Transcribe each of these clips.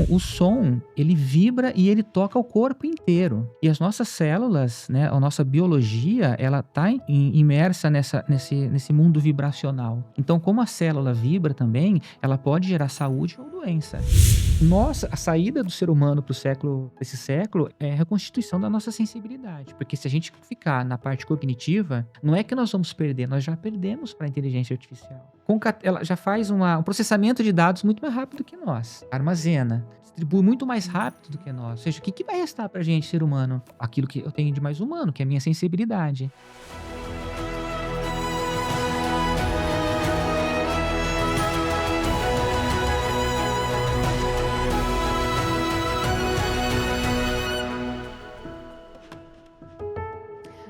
o som, ele vibra e ele toca o corpo inteiro. E as nossas células, né, a nossa biologia, ela tá imersa nesse mundo vibracional. Então, como a célula vibra também, ela pode gerar saúde ou doença. A saída do ser humano para esse século é a reconstituição da nossa sensibilidade. Porque se a gente ficar na parte cognitiva, não é que nós vamos perder, nós já perdemos para a inteligência artificial. Ela já faz um processamento de dados muito mais rápido que nós. Armazena, distribui muito mais rápido do que nós. Ou seja, o que vai restar pra gente, ser humano? Aquilo que eu tenho de mais humano, que é a minha sensibilidade.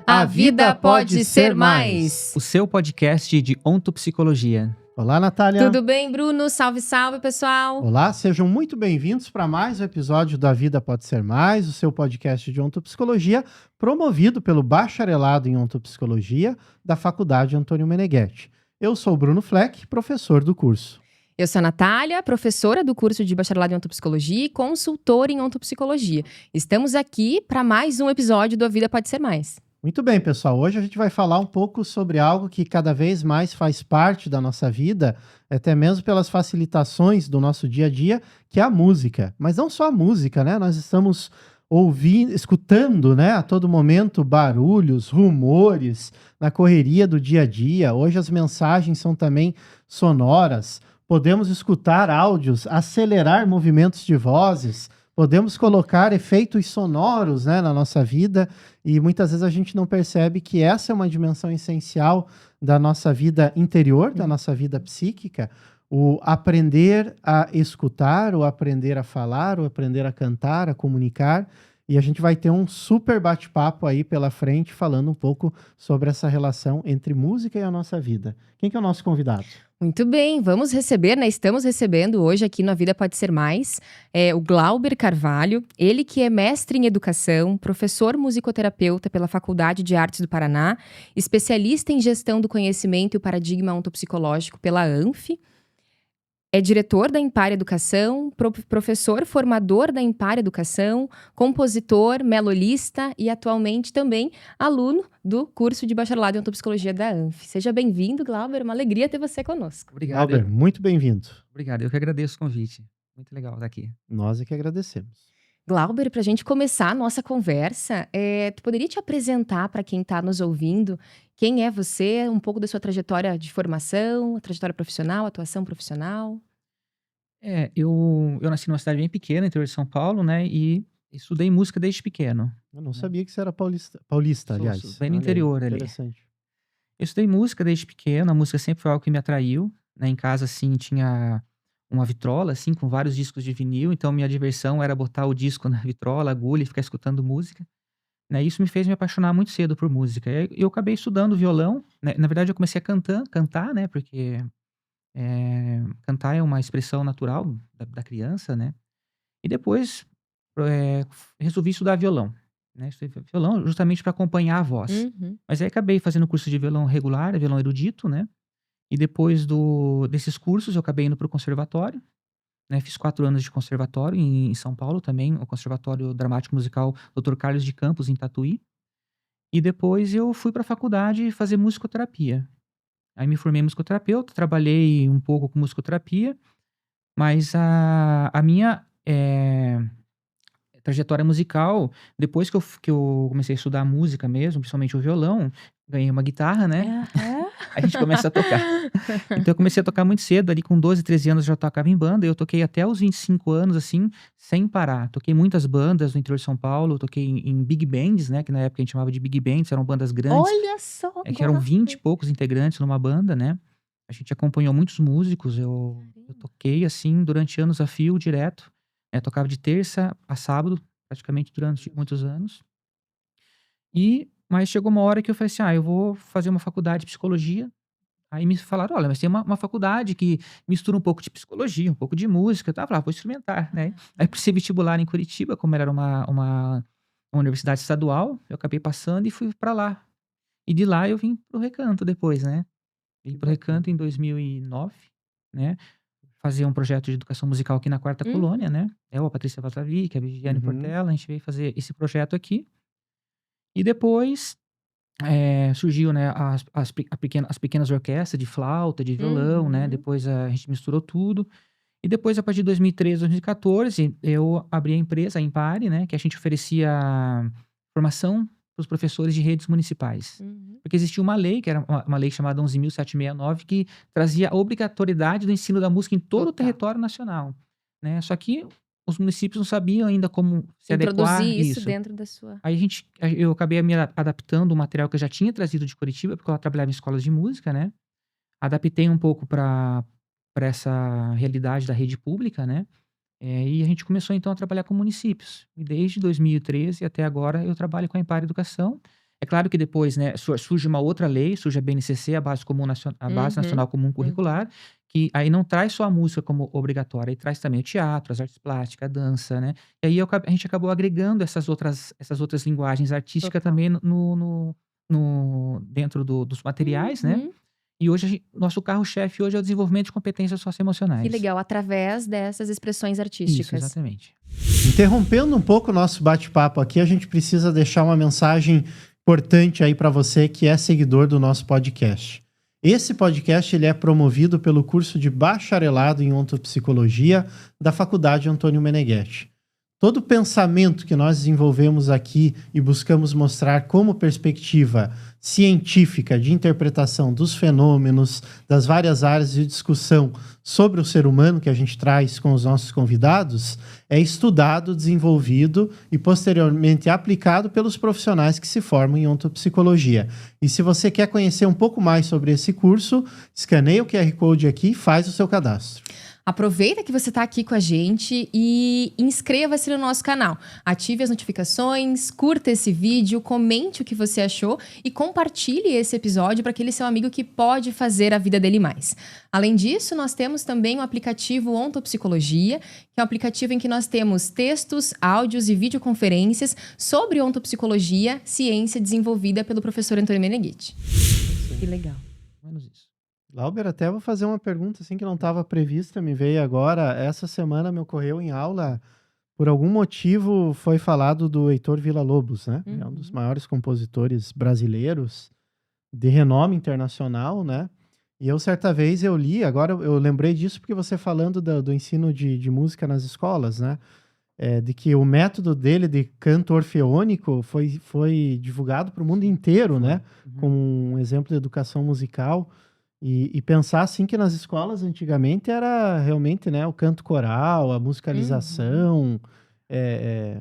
A vida pode ser mais. O seu podcast de ontopsicologia. Olá, Natália. Tudo bem, Bruno? Salve, salve, pessoal. Olá, sejam muito bem-vindos para mais um episódio da Vida Pode Ser Mais, o seu podcast de ontopsicologia, promovido pelo Bacharelado em Ontopsicologia da Faculdade Antônio Meneghetti. Eu sou o Bruno Fleck, professor do curso. Eu sou a Natália, professora do curso de Bacharelado em Ontopsicologia e consultora em Ontopsicologia. Estamos aqui para mais um episódio do A Vida Pode Ser Mais. Muito bem, pessoal. Hoje a gente vai falar um pouco sobre algo que cada vez mais faz parte da nossa vida, até mesmo pelas facilitações do nosso dia a dia, que é a música. Mas não só a música, né? Nós estamos escutando, né, a todo momento barulhos, rumores na correria do dia a dia. Hoje as mensagens são também sonoras. Podemos escutar áudios, acelerar movimentos de vozes. Podemos colocar efeitos sonoros, né, na nossa vida, e muitas vezes a gente não percebe que essa é uma dimensão essencial da nossa vida interior, da nossa vida psíquica, o aprender a escutar, o aprender a falar, o aprender a cantar, a comunicar, e a gente vai ter um super bate-papo aí pela frente falando um pouco sobre essa relação entre música e a nossa vida. Quem que é o nosso convidado? Muito bem, vamos receber, né? Estamos recebendo hoje aqui no A Vida Pode Ser Mais, o Glauber Carvalho, ele que é mestre em educação, professor musicoterapeuta pela Faculdade de Artes do Paraná, especialista em gestão do conhecimento e o paradigma ontopsicológico pela ANF, é diretor da Impar Educação, professor formador da Impar Educação, compositor, melodista e atualmente também aluno do curso de Bacharelado em Ontopsicologia da ANF. Seja bem-vindo, Glauber, uma alegria ter você conosco. Obrigado. Glauber, muito bem-vindo. Obrigado, eu que agradeço o convite. Muito legal estar aqui. Nós é que agradecemos. Glauber, para a gente começar a nossa conversa, tu poderia te apresentar para quem está nos ouvindo? Quem é você? Um pouco da sua trajetória de formação, trajetória profissional, atuação profissional? Eu nasci numa cidade bem pequena, interior de São Paulo, né? E estudei música desde pequeno. Eu não sabia que você era paulista, aliás. Sou bem no interior ali. Interessante. Eu estudei música desde pequeno, a música sempre foi algo que me atraiu, né? Em casa, assim, tinha uma vitrola, assim, com vários discos de vinil, então minha diversão era botar o disco na vitrola, agulha e ficar escutando música, né? Isso me fez me apaixonar muito cedo por música. Eu acabei estudando violão, né? Na verdade eu comecei a cantar, né? Porque cantar é uma expressão natural da criança, né? E depois resolvi estudar violão, né? Estudei violão justamente para acompanhar a voz. Uhum. Mas aí acabei fazendo curso de violão regular, violão erudito, né? E depois desses cursos eu acabei indo para o conservatório, né? Fiz 4 anos de conservatório em São Paulo também, o Conservatório Dramático Musical Dr. Carlos de Campos, em Tatuí. E depois eu fui para a faculdade fazer musicoterapia. Aí me formei em musicoterapeuta, trabalhei um pouco com musicoterapia, mas a minha trajetória musical, depois que eu comecei a estudar música mesmo, principalmente o violão, ganhei uma guitarra, né? A gente começa a tocar. Então eu comecei a tocar muito cedo, ali com 12, 13 anos eu já tocava em banda, e eu toquei até os 25 anos, assim, sem parar. Toquei muitas bandas no interior de São Paulo, toquei em big bands, né, que na época a gente chamava de big bands, eram bandas grandes. Olha só! Que eram 20 e poucos integrantes numa banda, né? A gente acompanhou muitos músicos, eu toquei, assim, durante anos a fio, direto. Tocava de terça a sábado, praticamente durante muitos anos. Mas chegou uma hora que eu falei assim, eu vou fazer uma faculdade de psicologia. Aí me falaram, olha, mas tem uma faculdade que mistura um pouco de psicologia, um pouco de música. Eu tava lá, vou experimentar, né? Aí prestei vestibular em Curitiba, como era uma universidade estadual, eu acabei passando e fui pra lá. E de lá eu vim pro Recanto depois, né? Vim pro Recanto em 2009, né? fazer um projeto de educação musical aqui na Quarta Colônia, né? Eu, a Patrícia Valtavic, a Viviane Uhum. Portela, a gente veio fazer esse projeto aqui. E depois surgiu, né, as pequenas orquestras de flauta, de violão, né? Uhum. Depois a gente misturou tudo. E depois, a partir de 2013, 2014, eu abri a empresa, a Impare, né? Que a gente oferecia formação para os professores de redes municipais. Uhum. Porque existia uma lei, que era uma lei chamada 11.769, que trazia a obrigatoriedade do ensino da música em todo o Total. território nacional, né? Só que os municípios não sabiam ainda como se adequar Introduzir isso isso. dentro da sua. Aí eu acabei me adaptando o material que eu já tinha trazido de Curitiba, porque eu trabalhava em escolas de música, né? Adaptei um pouco para essa realidade da rede pública, né? E a gente começou então a trabalhar com municípios. E desde 2013 até agora eu trabalho com a Impar Educação. É claro que depois, né, surge uma outra lei, surge a BNCC, a Base Nacional Comum Curricular, que aí não traz só a música como obrigatória, aí traz também o teatro, as artes plásticas, a dança, né? E aí a gente acabou agregando essas outras linguagens artísticas Total. também dentro dos materiais, né? Uhum. E hoje, nosso carro-chefe hoje é o desenvolvimento de competências Que socioemocionais. legal, através dessas expressões Isso, artísticas. exatamente. Interrompendo um pouco o nosso bate-papo aqui, a gente precisa deixar uma mensagem importante aí para você que é seguidor do nosso podcast. Esse podcast ele é promovido pelo curso de bacharelado em ontopsicologia da Faculdade Antônio Meneghetti. Todo pensamento que nós desenvolvemos aqui e buscamos mostrar como perspectiva científica de interpretação dos fenômenos, das várias áreas de discussão sobre o ser humano que a gente traz com os nossos convidados, é estudado, desenvolvido e posteriormente aplicado pelos profissionais que se formam em ontopsicologia. E se você quer conhecer um pouco mais sobre esse curso, escaneia o QR Code aqui e faz o seu cadastro. Aproveita que você está aqui com a gente e inscreva-se no nosso canal. Ative as notificações, curta esse vídeo, comente o que você achou e compartilhe esse episódio para aquele seu amigo que pode fazer a vida dele mais. Além disso, nós temos também o aplicativo Ontopsicologia, que é um aplicativo em que nós temos textos, áudios e videoconferências sobre ontopsicologia, ciência desenvolvida pelo professor Antônio Meneghetti. Que legal. Menos isso. Lauber, até vou fazer uma pergunta assim que não estava prevista, me veio agora. Essa semana me ocorreu em aula, por algum motivo foi falado do Heitor Villa-Lobos, né? É um dos maiores compositores brasileiros de renome internacional, né? E eu certa vez eu li, agora eu lembrei disso porque você falando do ensino de música nas escolas, né? De que o método dele de canto orfeônico foi divulgado para o mundo inteiro, né? Como um exemplo de educação musical. E pensar assim que nas escolas antigamente era realmente, né, o canto coral, a musicalização,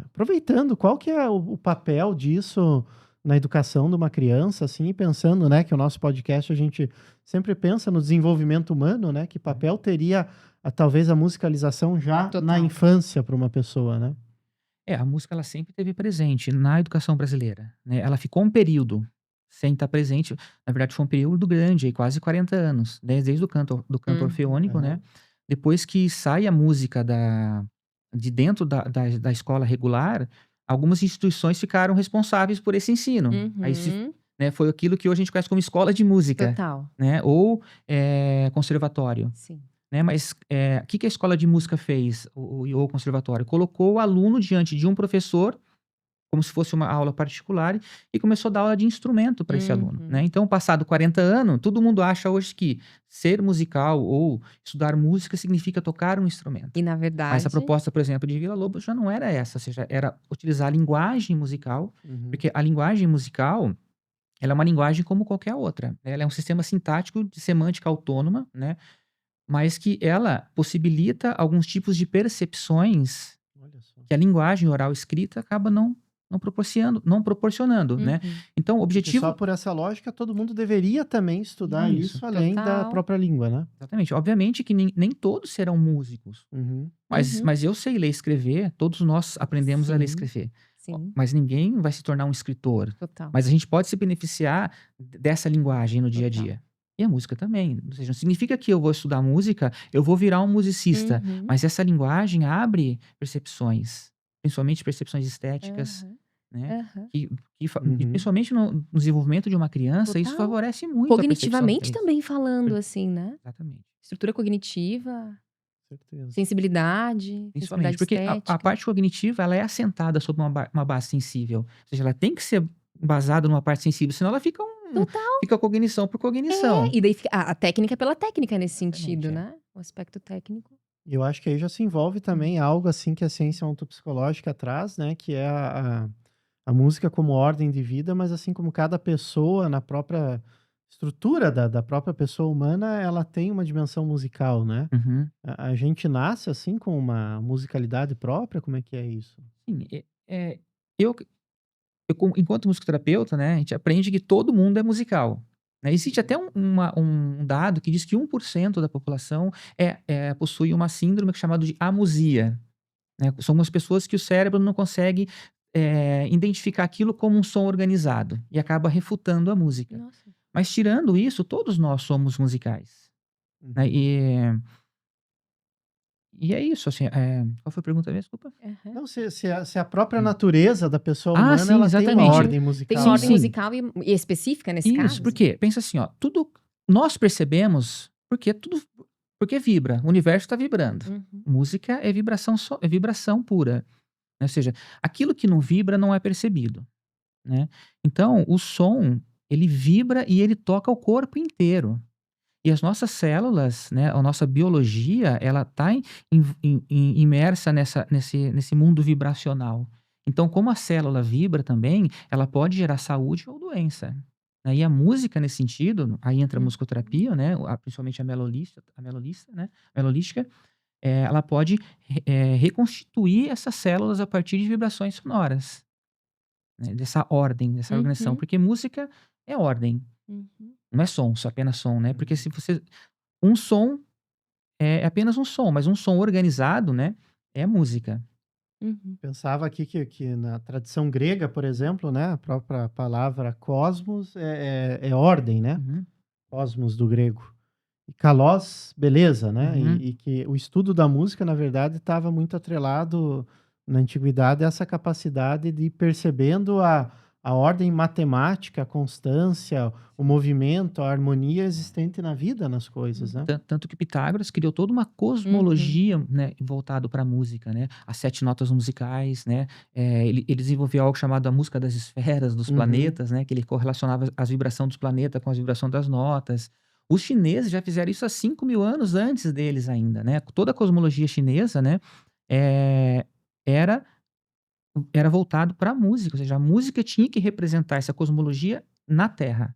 aproveitando qual que é o papel disso na educação de uma criança, assim, e pensando, né, que o nosso podcast a gente sempre pensa no desenvolvimento humano, né, que papel teria talvez a musicalização já Total. na infância para uma pessoa, né? A música ela sempre esteve presente na educação brasileira, né? Ela ficou um período sem estar presente. Na verdade, foi um período grande, aí, quase 40 anos, né? Desde o canto orfeônico, né? Depois que sai a música de dentro da escola regular, algumas instituições ficaram responsáveis por esse ensino. Aí né, foi aquilo que hoje a gente conhece como escola de música, Total. né? Ou conservatório. Sim. Né? Mas o que a escola de música fez, ou o conservatório? Colocou o aluno diante de um professor, como se fosse uma aula particular, e começou a dar aula de instrumento para esse aluno, né? Então, passado 40 anos, todo mundo acha hoje que ser musical ou estudar música significa tocar um instrumento. E na verdade... Mas a proposta, por exemplo, de Villa-Lobos já não era essa, ou seja, era utilizar a linguagem musical, porque a linguagem musical, ela é uma linguagem como qualquer outra, né? Ela é um sistema sintático de semântica autônoma, né? Mas que ela possibilita alguns tipos de percepções que a linguagem oral escrita acaba não proporcionando, né? Então, o Porque objetivo... só por essa lógica, todo mundo deveria também estudar isso além da própria língua, né? Exatamente. Obviamente que nem todos serão músicos, mas eu sei ler e escrever, todos nós aprendemos a ler e escrever. Sim. Mas ninguém vai se tornar um escritor. Total. Mas a gente pode se beneficiar dessa linguagem no dia a dia. E a música também. Ou seja, não significa que eu vou estudar música, eu vou virar um musicista. Mas essa linguagem abre percepções, principalmente percepções estéticas, né? E principalmente no desenvolvimento de uma criança, isso favorece muito a percepção cognitivamente deles. também falando, assim, né? Exatamente. Estrutura cognitiva. certeza. Sensibilidade Principalmente, porque a estética. parte cognitiva, ela é assentada sobre uma base sensível. Ou seja, ela tem que ser embasada numa parte sensível, senão ela Total. fica cognição por cognição. E daí fica a técnica pela técnica nesse Exatamente, sentido, é. né? O aspecto técnico. E eu acho que aí já se envolve também algo assim que a ciência ontopsicológica traz, né, que é a música como ordem de vida, mas assim como cada pessoa na própria estrutura da própria pessoa humana, ela tem uma dimensão musical, né? Uhum. A gente nasce assim com uma musicalidade própria? Como é que é isso? Sim, eu enquanto musicoterapeuta, né, a gente aprende que todo mundo é musical, né. Existe até um dado que diz que 1% da população possui uma síndrome que é chamada de amusia, né. São umas pessoas que o cérebro não consegue, identificar aquilo como um som organizado e acaba refutando a música. Nossa. Mas tirando isso, todos nós somos musicais, né. Uhum. E é isso, assim, qual foi a pergunta mesmo? Desculpa. Aham. Não, se a própria Hum. natureza da pessoa Ah, humana, sim, ela tem uma exatamente. ordem Tem musical, uma Sim, ordem né? sim. musical e específica nesse Isso, caso? porque pensa assim, ó, tudo nós percebemos porque vibra, o universo está vibrando. Uhum. Música é vibração é vibração pura, né, ou seja, aquilo que não vibra não é percebido, né. Então o som, ele vibra e ele toca o corpo inteiro. E as nossas células, né, a nossa biologia, ela está imersa nesse mundo vibracional. Então, como a célula vibra também, ela pode gerar saúde ou doença, né. E a música nesse sentido, aí entra a Uhum. musicoterapia, né, principalmente a melolística, ela pode reconstituir essas células a partir de vibrações sonoras, né, dessa ordem, dessa organização, Uhum. porque música é ordem, Uhum. não é som, só apenas som, né, porque Uhum. se você um som é apenas um som, mas um som organizado, né, é música. Uhum. Pensava aqui que na tradição grega, por exemplo, né, a própria palavra cosmos é ordem, né? Uhum, Cosmos do grego. E kalos, beleza, né? uhum. E que o estudo da música, na verdade, estava muito atrelado na antiguidade a essa capacidade de ir percebendo a ordem matemática, a constância, o movimento, a harmonia existente na vida, nas coisas, né? Tanto que Pitágoras criou toda uma Uhum. cosmologia, né, voltado para a música, né, as 7 notas musicais, né, ele desenvolveu algo chamado a música das esferas, dos Uhum, planetas, né, que ele correlacionava as vibração dos planetas com as vibração das notas. Os chineses já fizeram isso há 5.000 anos antes deles ainda, né, toda a cosmologia chinesa, né, eh, era era voltado pra música, ou seja, a música tinha que representar essa cosmologia na Terra.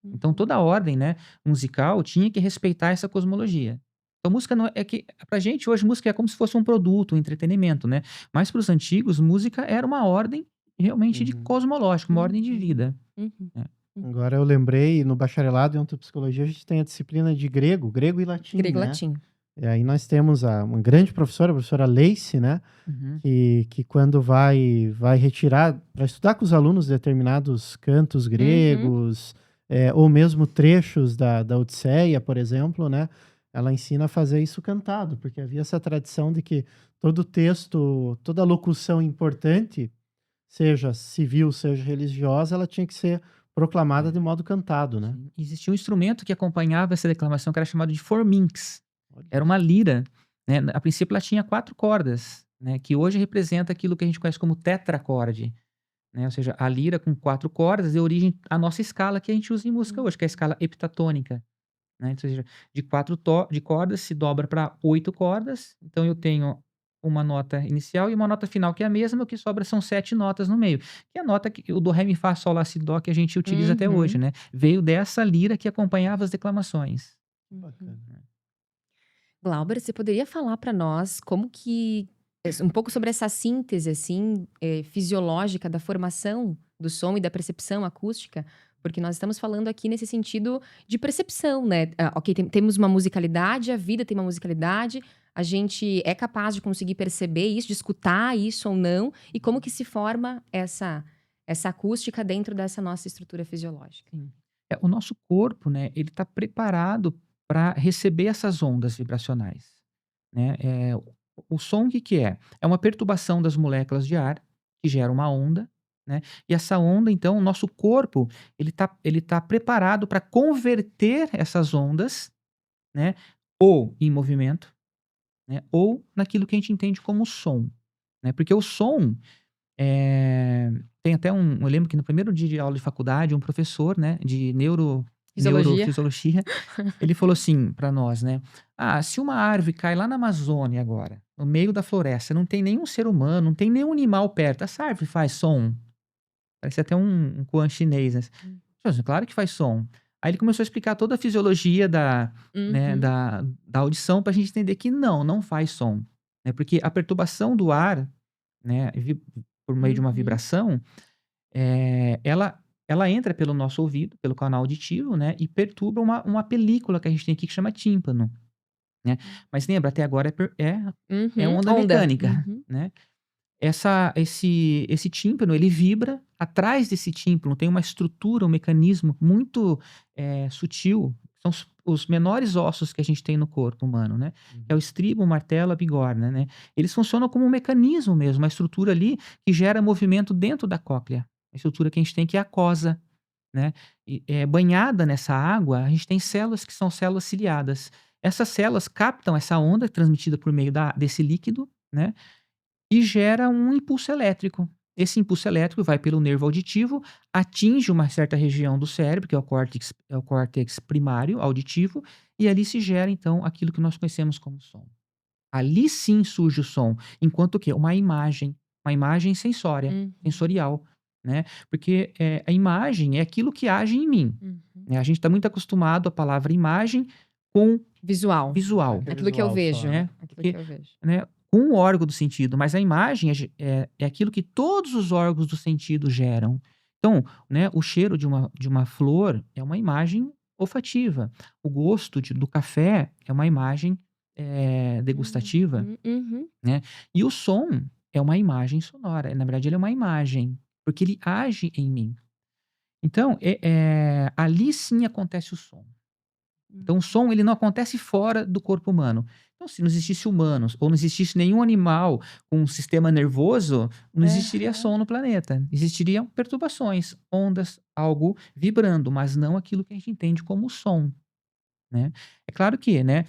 Então Uhum. toda a ordem, né, musical tinha que respeitar essa cosmologia. Então música não é que pra gente hoje música é como se fosse um produto, um entretenimento, né, mas para os antigos música era uma ordem realmente de uhum. cosmológica, uma ordem de Uhum. vida, Uhum. né. Uhum. Agora eu lembrei, no bacharelado em antropsicologia, a gente tem a disciplina de grego e latim, Grego e né? latim. E aí nós temos uma grande professora, a professora Leice, né? Uhum, Que quando vai retirar, para estudar com os alunos determinados cantos Uhum. gregos, ou mesmo trechos da Odisseia, por exemplo, né? Ela ensina a fazer isso cantado, porque havia essa tradição de que todo texto, toda locução importante, seja civil, seja religiosa, ela tinha que ser proclamada de é, modo cantado, né? sim. Existia um instrumento que acompanhava essa declamação que era chamado de forminx, Olha era uma só. lira, né, a princípio ela tinha 4 cordas, né, que hoje representa aquilo que a gente conhece como tetracorde. Né, ou seja, a lira com 4 cordas deu origem à nossa escala que a gente usa em música hoje, que é a escala heptatônica, né, ou seja, de 4 de cordas se dobra para 8 cordas, então eu tenho uma nota inicial e uma nota final que é a mesma, o que sobra são 7 notas no meio, que é a nota que o do, ré, mi, fá, sol, lá, si, dó que a gente utiliza até hoje, Uhum. né, veio dessa lira que acompanhava as declamações. Uhum. Bacana. Glauber, você poderia falar para nós como que um pouco sobre essa síntese, assim, fisiológica da formação do som e da percepção acústica? Porque nós estamos falando aqui nesse sentido de percepção, né? Ok, temos uma musicalidade, a vida tem uma musicalidade, a gente é capaz de conseguir perceber isso, de escutar isso ou não, e como que se forma essa acústica dentro dessa nossa estrutura fisiológica? Sim. O nosso corpo, né, ele está preparado para receber essas ondas vibracionais, né. O som o que que é? É uma perturbação das moléculas de ar, que gera uma onda, né, e essa onda então o nosso corpo, ele tá preparado para converter essas ondas, né, ou em movimento, né? Ou naquilo que a gente entende como som, né? Porque o som tem até eu lembro que no primeiro dia de aula de faculdade, um professor, né, de Fisiologia. neurofisiologia, ele falou assim para nós, né? Ah, se uma árvore cai lá na Amazônia agora, no meio da floresta, não tem nenhum ser humano, não tem nenhum animal perto, essa árvore faz som? Parece até um koan chinês, né? Hum. Claro que faz som. Aí ele começou a explicar toda a fisiologia né, Uhum. da audição para a gente entender que não faz som, né? Porque a perturbação do ar, né, por meio de uma Uhum. vibração, ela entra pelo nosso ouvido, pelo canal auditivo, né, e perturba uma película que a gente tem aqui que chama tímpano, né. Mas lembra, até agora é Uhum. onda Onda. mecânica, Uhum. né. Esse tímpano, ele vibra, atrás desse tímpano tem uma estrutura, um mecanismo muito, sutil, são os menores ossos que a gente tem no corpo humano, né, é o Uhum. estribo, o martelo, a bigorna, né. Eles funcionam como um mecanismo mesmo, uma estrutura ali que gera movimento dentro da cóclea, a estrutura que a gente tem que é aquosa, né. E, banhada nessa água, a gente tem células que são células ciliadas. Essas células captam essa onda transmitida por meio desse líquido, né, e gera um impulso elétrico. Esse impulso elétrico vai pelo nervo auditivo, atinge uma certa região do cérebro, que é o córtex primário auditivo, e ali se gera então aquilo que nós conhecemos como som. Ali sim surge o som, enquanto que uma imagem Uhum. sensorial, né, porque, a imagem é aquilo que age em mim, Uhum. né, a gente está muito acostumado a palavra imagem com Visual. Achar visual, que é Aquilo que eu visual vejo. só, né? né, Aquilo que porque, eu vejo. né, com o órgão do sentido, mas a imagem é aquilo que todos os órgãos do sentido geram. Então, né, o cheiro de uma flor é uma imagem olfativa, o gosto do café é uma imagem, degustativa, Uhum. Uhum. né, e o som é uma imagem sonora, na verdade ele é uma imagem, porque ele age em mim. Então, ali sim acontece o som. Então o som ele não acontece fora do corpo humano. Então se não existisse humanos ou não existisse nenhum animal com um sistema nervoso, não existiria Aham. som no planeta. Existiriam perturbações, ondas, algo vibrando, mas não aquilo que a gente entende como som, né. É claro que, né,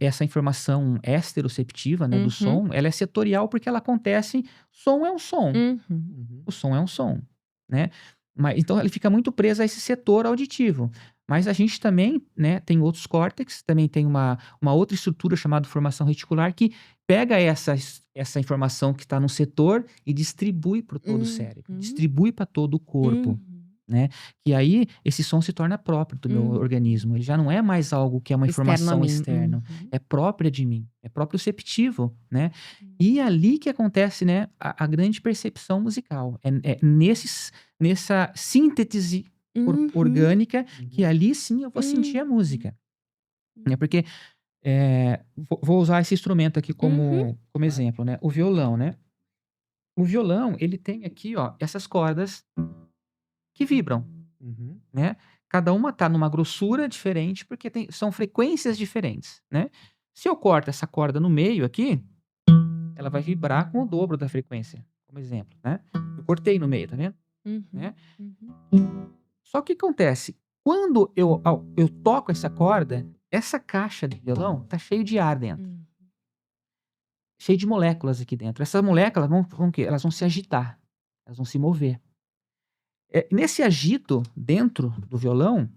essa informação exteroceptiva, né, do Uhum. som, ela é setorial porque ela acontece som é um som. Uhum. Uhum. O som é um som, né. Mas então ele fica muito preso a esse setor auditivo. Mas a gente também, né, tem outros córtex, também tem uma outra estrutura chamada formação reticular que pega essa informação que está no setor e distribui para todo o cérebro, Uhum. distribui para todo o corpo, Uhum. né. E aí esse som se torna próprio do meu Uhum. organismo, ele já não é mais algo que é uma Externo a informação mim. externa, Uhum. é própria de mim, é proprioceptivo, né. Hum. E é ali que acontece, né, a grande percepção musical. Nessa síntese Uhum. orgânica, que Uhum. ali sim eu vou sentir a Uhum. música, né, porque, vou usar esse instrumento aqui Uhum. como exemplo, né, o violão, né. O violão, ele tem aqui, ó, essas cordas que vibram, Uhum. né. Cada uma tá numa grossura diferente, porque são frequências diferentes, né. Se eu corto essa corda no meio aqui, ela vai vibrar com o dobro da frequência, como exemplo, né. Eu cortei no meio, tá vendo, Uhum. né. Uhum. Só que o que acontece, quando eu toco essa corda, essa caixa de violão tá cheio de ar dentro, Hum. cheio de moléculas aqui dentro. Essas moléculas vão o quê? Elas vão se agitar, elas vão se mover. Nesse agito dentro do violão,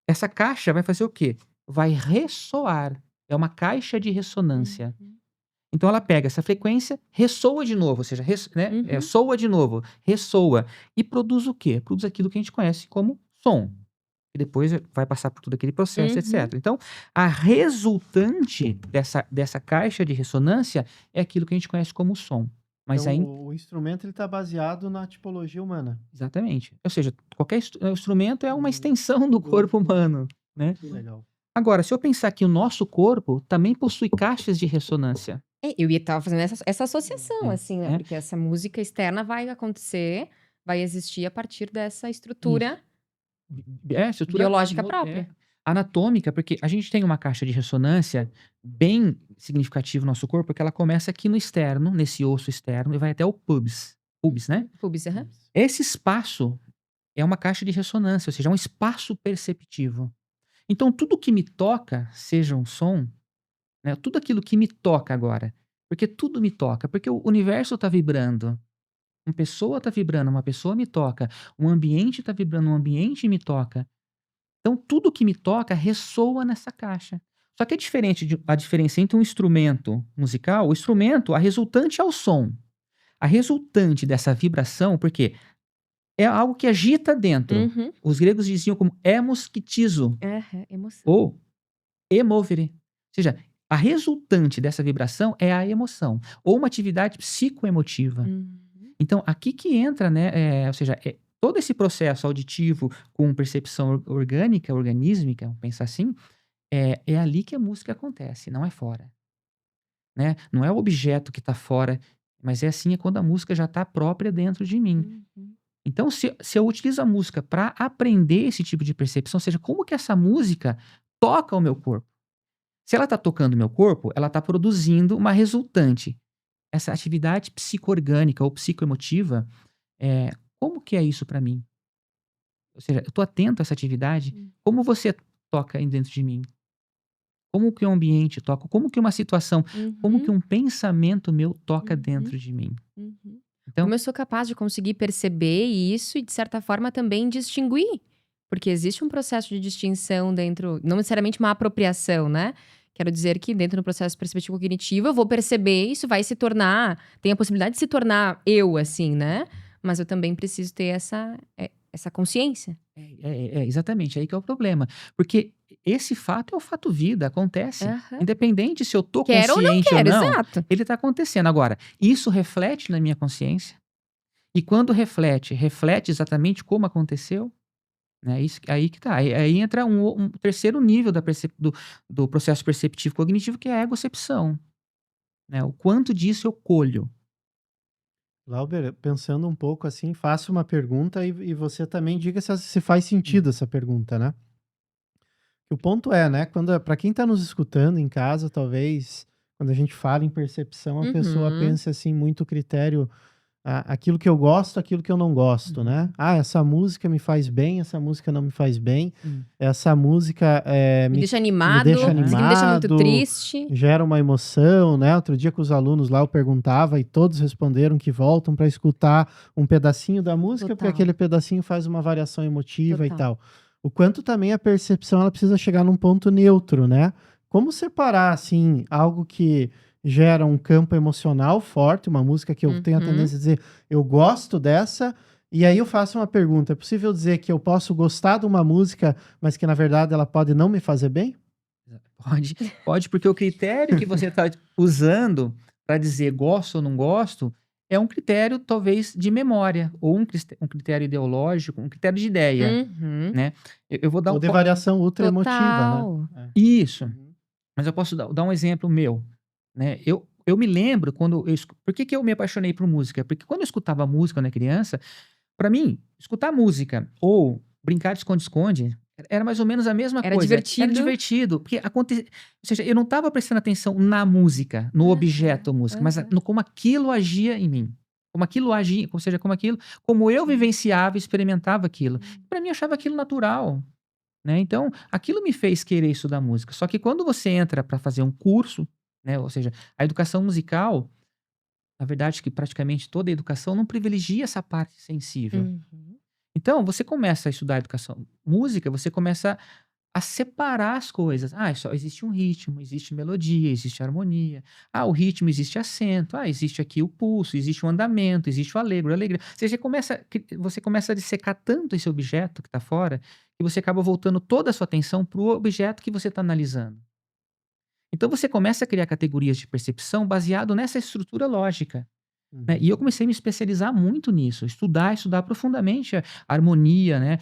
essa caixa vai fazer o quê? Vai ressoar, é uma caixa de ressonância. Uhum. Então ela pega essa frequência, ressoa de novo, ou seja, né, Uhum. soa de novo, ressoa e produz o quê? Produz aquilo que a gente conhece como som, e depois vai passar por todo aquele processo, Uhum. etcétera. Então, a resultante dessa caixa de ressonância é aquilo que a gente conhece como som. Mas Então, aí o instrumento ele está baseado na tipologia humana. exatamente. Ou seja, qualquer instrumento é uma Hum, extensão do corpo humano, né. que legal. Agora, se eu pensar que o nosso corpo também possui caixas de ressonância, Eu ia estar fazendo essa associação, né, assim, né, né. porque essa música externa vai acontecer, vai existir a partir dessa Isso. estrutura Estrutura biológica própria. anatômica, porque a gente tem uma caixa de ressonância bem significativa no nosso corpo, que ela começa aqui no externo, nesse osso externo, e vai até o pubis, né. Uhum. Pubis, aham. Isso. Esse espaço é uma caixa de ressonância, ou seja, é um espaço perceptivo. Então tudo que me toca, seja um som, né? Tudo aquilo que me toca agora. Porque tudo me toca, porque o universo está vibrando. Uma pessoa está vibrando, uma pessoa me toca. Um ambiente está vibrando, um ambiente me toca. Então, tudo que me toca ressoa nessa caixa. Só que é diferente a diferença entre um instrumento musical, o instrumento, a resultante é o som. A resultante dessa vibração, porque é algo que agita dentro. Uhum. Os gregos diziam como emoskitizo Emoção. ou emovere. Ou seja, a resultante dessa vibração é a emoção, ou uma atividade psicoemotiva. Uhum. Então, aqui que entra, né, ou seja, todo esse processo auditivo com percepção orgânica, organísmica, vamos pensar assim, é ali que a música acontece, não é fora, né? Não é o objeto que está fora, mas é assim quando a música já está própria dentro de mim. Uhum. Então, se eu utilizo a música para aprender esse tipo de percepção, ou seja, como que essa música toca o meu corpo? Se ela está tocando o meu corpo, ela está produzindo uma resultante. Essa atividade psicoorgânica ou psicoemotiva, como que é isso para mim? Ou seja, eu estou atento a essa atividade? Como você toca aí dentro de mim? Como que o ambiente toca? Como que uma situação, como que Uhum. um pensamento meu toca Uhum. dentro de mim? Uhum. Então, Como eu sou capaz de conseguir perceber isso e, de certa forma, também distinguir. Porque existe um processo de distinção dentro, não necessariamente uma apropriação, né? Quero dizer que dentro do processo perceptivo cognitivo eu vou perceber, isso vai se tornar, tem a possibilidade de se tornar eu, assim, né? Mas eu também preciso ter essa consciência. exatamente, aí que é o problema. Porque esse fato é o fato vida, acontece. Aham. Independente se eu tô Quero ou não consciente ou quero, não, exato. ele está acontecendo. Agora, isso reflete na minha consciência? E quando reflete exatamente como aconteceu? Né? Isso, aí que tá. Aí entra um terceiro nível do processo perceptivo cognitivo, que é a egocepção. Né? O quanto disso eu colho. Glauber, pensando um pouco assim, faça uma pergunta e você também diga se faz sentido essa pergunta, né? O ponto é, né, para quem está nos escutando em casa, talvez, quando a gente fala em percepção, a pessoa Uhum. pense assim, muito critério, aquilo que eu gosto, aquilo que eu não gosto, né? Ah, essa música me faz bem, essa música não me faz bem, essa música Me deixa me deixa animado, Aham. isso aqui me deixa muito animado, triste. gera uma emoção, né? Outro dia com os alunos lá eu perguntava e todos responderam que voltam para escutar um pedacinho da música, porque Total. aquele pedacinho faz uma variação emotiva e Total. tal. O quanto também a percepção ela precisa chegar num ponto neutro, né? Como separar assim algo que gera um campo emocional forte, uma música que eu tenho a tendência a dizer, eu gosto dessa, e aí eu faço uma pergunta, é possível dizer que eu posso gostar de uma música, mas que na verdade ela pode não me fazer bem? Pode, porque o critério que você está usando para dizer gosto ou não gosto é um critério, talvez, de memória, ou um critério ideológico, um critério de ideia, Uhum. né? Eu vou dar Ou de variação ultra emotiva, né? Total. isso, Uhum. mas eu posso dar um exemplo meu, né? Eu me lembro quando por que que eu me apaixonei por música? Porque quando eu escutava música quando era criança, para mim, escutar música ou brincar de esconde-esconde era mais ou menos a mesma Era coisa. Era divertido. divertido, porque ou seja, eu não estava prestando atenção na música, no objeto música, mas aham. no como aquilo agia em mim. Como aquilo agia, ou seja, como eu vivenciava e experimentava aquilo. Para mim, eu achava aquilo natural, né? Então, aquilo me fez querer estudar música. Só que quando você entra para fazer um curso, né? Ou seja, a educação musical, na verdade, que praticamente toda a educação não privilegia essa parte sensível. Uhum. Então, você começa a estudar educação música, você começa a separar as coisas. Ah, só existe um ritmo, existe melodia, existe harmonia. Ah, o ritmo existe acento. Ah, existe aqui o pulso, existe o andamento, existe o alegre, alegria. Você começa a dissecar tanto esse objeto que está fora, que você acaba voltando toda a sua atenção para o objeto que você está analisando. Então você começa a criar categorias de percepção baseado nessa estrutura lógica. Né? E eu comecei a me especializar muito nisso, estudar profundamente a harmonia, né?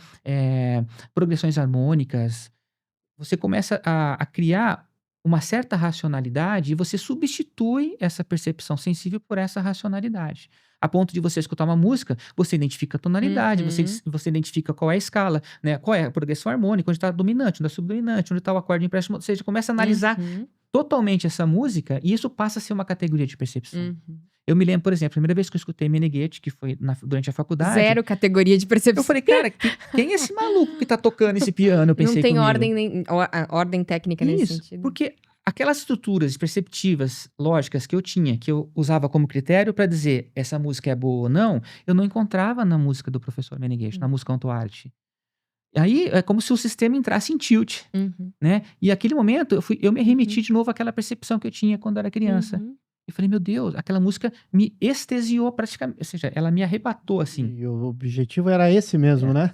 Progressões harmônicas. Você começa a criar uma certa racionalidade e você substitui essa percepção sensível por essa racionalidade. A ponto de você escutar uma música, você identifica a tonalidade, Uhum. você identifica qual é a escala, né? Qual é a progressão harmônica, onde está dominante, onde está subdominante, onde está o acorde empréstimo. Ou seja, começa a analisar Uhum. totalmente essa música e isso passa a ser uma categoria de percepção. Uhum. Eu me lembro, por exemplo, a primeira vez que eu escutei Meneghetti, que foi durante a faculdade, Zero categoria de percepção. eu falei, cara, quem é esse maluco que tá tocando esse piano? Eu Não pensei tem comigo. ordem técnica nesse Isso, sentido. porque aquelas estruturas perceptivas, lógicas que eu tinha, que eu usava como critério para dizer essa música é boa ou não, eu não encontrava na música do professor Menegheti, na música Antoarte. Aí é como se o sistema entrasse em tilt, Uhum. né? E aquele momento eu me remeti Uhum. de novo àquela percepção que eu tinha quando era criança. Uhum. E falei, meu Deus, aquela música me extasiou praticamente, ou seja, ela me arrebatou assim. E o objetivo era esse mesmo, É, né?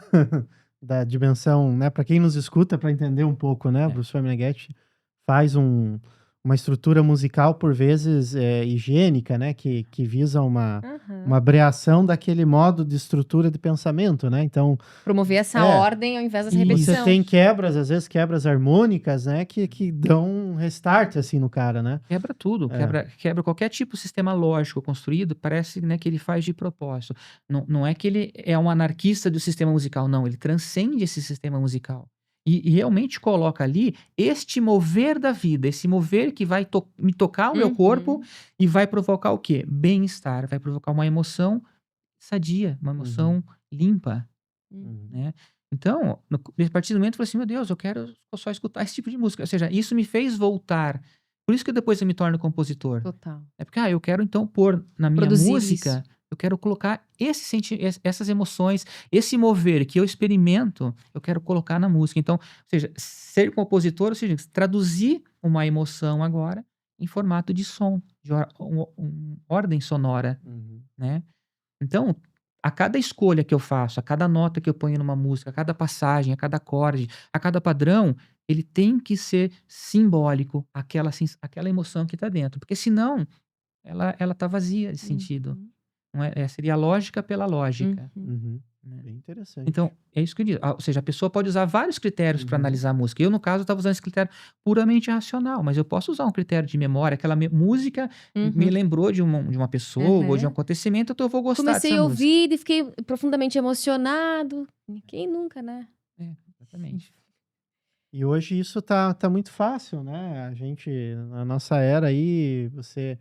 Da dimensão, né? Para quem nos escuta, para entender um pouco, né? O é. professor Meneghetti faz uma estrutura musical, por vezes, higiênica, né? Que visa uma Aham. abreação daquele modo de estrutura de pensamento, né? Então, Promover essa é, ordem ao invés dessa Isso. você repetição. tem quebras, às vezes quebras harmônicas, né? Que dão um restart, assim, no cara, né? Quebra tudo, É. quebra qualquer tipo de sistema lógico construído, parece, né, que ele faz de propósito. Não é que ele é um anarquista do sistema musical, não, ele transcende esse sistema musical. E realmente coloca ali este mover da vida, esse mover que vai me tocar o meu corpo Uhum. e vai provocar o quê? Bem-estar, vai provocar uma emoção sadia, uma Uhum. emoção limpa, Uhum. né? Então, a partir do momento eu falei assim, meu Deus, eu quero só escutar esse tipo de música. Ou seja, isso me fez voltar. Por isso que depois eu me torno compositor. Total. É porque, eu quero então pôr na minha Produzir música, isso. eu quero colocar essas emoções, esse mover que eu experimento, eu quero colocar na música. Então, ou seja, ser compositor, ou seja, traduzir uma emoção agora em formato de som, de ordem sonora, Uhum. né? Então, a cada escolha que eu faço, a cada nota que eu ponho numa música, a cada passagem, a cada acorde, a cada padrão, ele tem que ser simbólico, aquela emoção que está dentro, porque senão ela tá vazia de sentido. Uhum. Não é, seria a lógica pela lógica, Uhum. Uhum. né? Bem interessante. Então, é isso que eu digo. Ou seja, a pessoa pode usar vários critérios para Uhum. analisar a música. Eu, no caso, estava usando esse critério puramente racional, mas eu posso usar um critério de memória. Aquela música me Uhum. lembrou de uma pessoa ou de um Aham. acontecimento, então eu vou gostar Comecei dessa a música. ouvir e fiquei profundamente emocionado. Quem nunca, né? É, exatamente. E hoje isso tá muito fácil, né? A gente, na nossa era aí, você,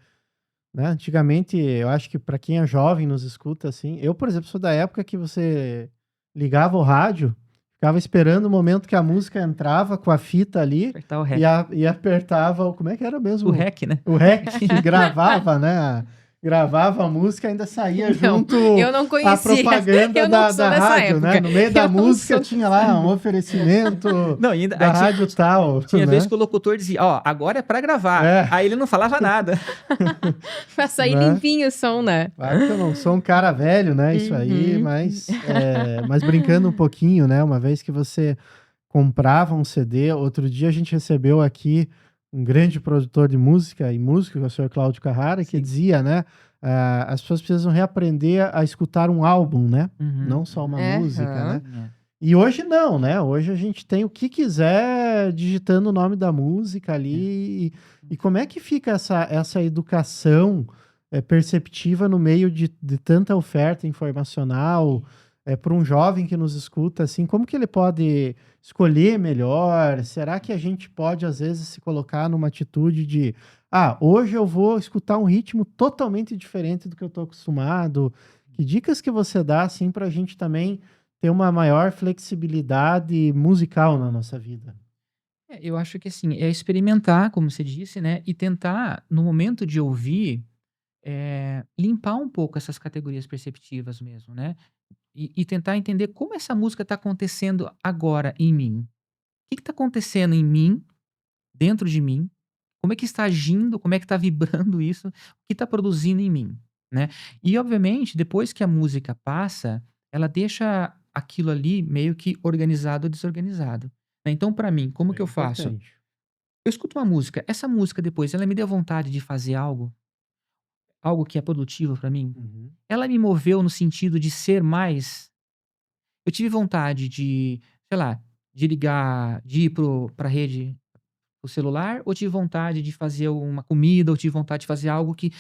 né? Antigamente, eu acho que para quem é jovem nos escuta assim, eu, por exemplo, sou da época que você ligava o rádio, ficava esperando o momento que a música entrava com a fita ali Apertar o e, REC. e apertava, como é que era O mesmo? REC, né? O REC, que gravava, né? Gravava a música, ainda saía Não, junto eu não a conhecia. propaganda Eu não sou da dessa rádio, né? época. No meio da Eu não música sou tinha lá um oferecimento Não, ainda da aí rádio tal, tinha vez né? que o locutor dizia, ó, agora é pra gravar. É, Aí ele não falava nada. Pra sair né? limpinho o som, né? Claro que eu não sou um cara velho, né? Isso aí, Uhum. mas brincando um pouquinho, né? Uma vez que você comprava um CD, outro dia a gente recebeu aqui um grande produtor de música e músico, que é o senhor Cláudio Carrara, que Sim. dizia, né? As pessoas precisam reaprender a escutar um álbum, né? Uhum. Não só uma música, né? É. E hoje não, né? Hoje a gente tem o que quiser digitando o nome da música ali. E como é que fica essa educação perceptiva no meio de tanta oferta informacional para um jovem que nos escuta, assim, como que ele pode escolher melhor? Será que a gente pode, às vezes, se colocar numa atitude de hoje eu vou escutar um ritmo totalmente diferente do que eu estou acostumado? Que dicas que você dá, assim, para a gente também ter uma maior flexibilidade musical na nossa vida? Eu acho que assim, é experimentar, como você disse, né? E tentar, no momento de ouvir, limpar um pouco essas categorias perceptivas mesmo, né? E tentar entender como essa música está acontecendo agora em mim. O que está acontecendo em mim, dentro de mim? Como é que está agindo? Como é que está vibrando isso? O que está produzindo em mim, né? E obviamente, depois que a música passa, ela deixa aquilo ali meio que organizado ou desorganizado, né? Então, para mim, como Isso que é eu faço? importante. Eu escuto uma música, essa música depois, ela me deu vontade de fazer algo que é produtivo para mim? Uhum. Ela me moveu no sentido de ser mais. Eu tive vontade de, sei lá, de ir pra rede, o celular, ou tive vontade de fazer uma comida, ou tive vontade de fazer algo que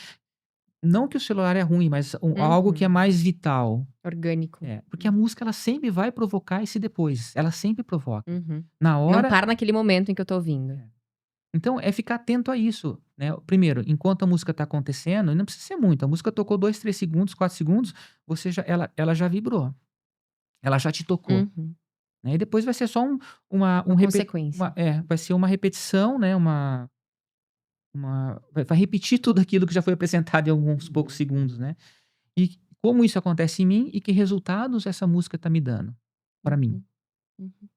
não que o celular é ruim, mas algo que é Uhum. mais vital. Orgânico. Porque a música ela sempre vai provocar esse depois, ela sempre provoca. Uhum. Na Não hora para naquele momento em que eu tô ouvindo. então é ficar atento a isso, né. Primeiro, enquanto a música está acontecendo, e não precisa ser muito, a música tocou 2, 3 segundos, 4 segundos, você já ela já vibrou, ela já te tocou, Uhum. né. E depois vai ser só Uma consequência. vai ser uma repetição, né, vai repetir tudo aquilo que já foi apresentado em alguns poucos segundos, né? E como isso acontece em mim e que resultados essa música tá me dando para mim. Uhum, uhum.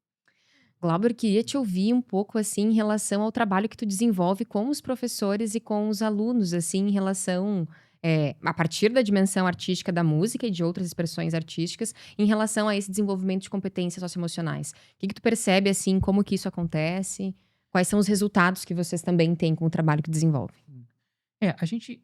Glauber, queria te ouvir um pouco, assim, em relação ao trabalho que tu desenvolve com os professores e com os alunos, assim, em relação, a partir da dimensão artística da música e de outras expressões artísticas, em relação a esse desenvolvimento de competências socioemocionais. O que que tu percebe, assim, como que isso acontece? Quais são os resultados que vocês também têm com o trabalho que desenvolvem? A gente